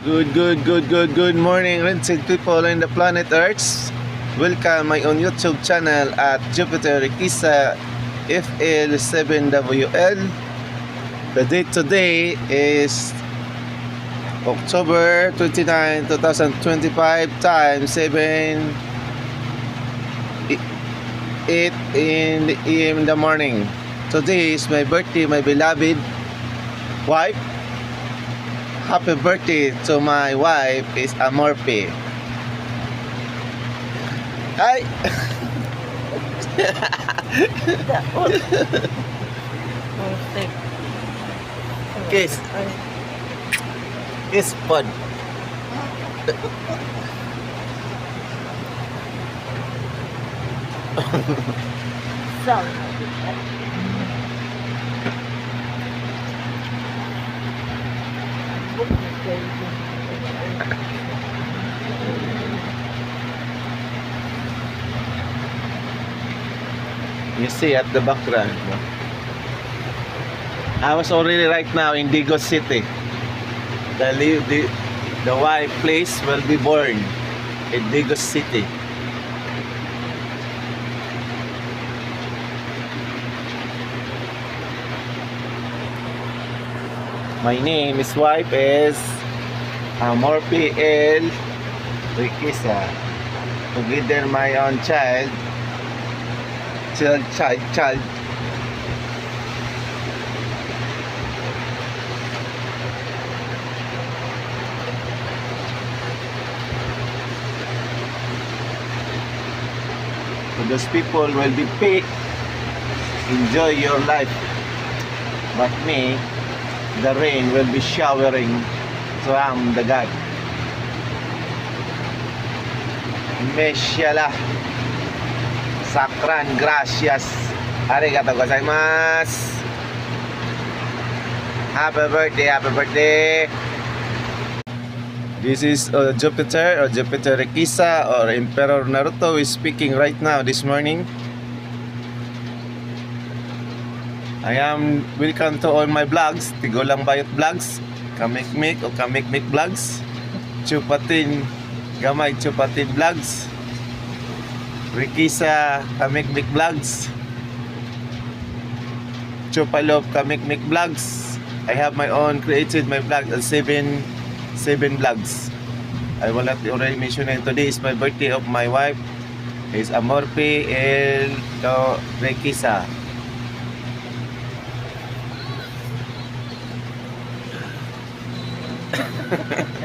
Good morning, Rented people in the planet Earth. Welcome my own YouTube channel at Jupiter Rikisa FL7WL. The date today is October 29, 2025, time 8 in the AM in the morning. Today is my birthday, my beloved wife. Happy birthday to my wife is Amorpe. Hi. Kiss. Kiss pod. You see at the background. I was already right now in Digos City. The wife place will be born in Digos City. My name is wife is Amorpe L. Rikisa. Together my own child. So those people will be paid. Enjoy your life. But me, the rain will be showering. So I'm the God. Meshala. Sakran, gracias. Arigatou gozaimasu. Happy birthday, happy birthday. This is Jupiter Rikisa or Emperor Naruto is speaking right now this morning. I am welcome to all my vlogs. Tigulang Bayot Vlogs, Kamikmik o Kamikmik Vlogs, Chupatin Gamay Chupatin Vlogs, Rikisa Kamikmik Vlogs, Chupalov Kamikmik Vlogs. I have my own created my vlog seven vlogs. I will not already mention it. Today is my birthday of my wife. Is Amorpe El Rikisa.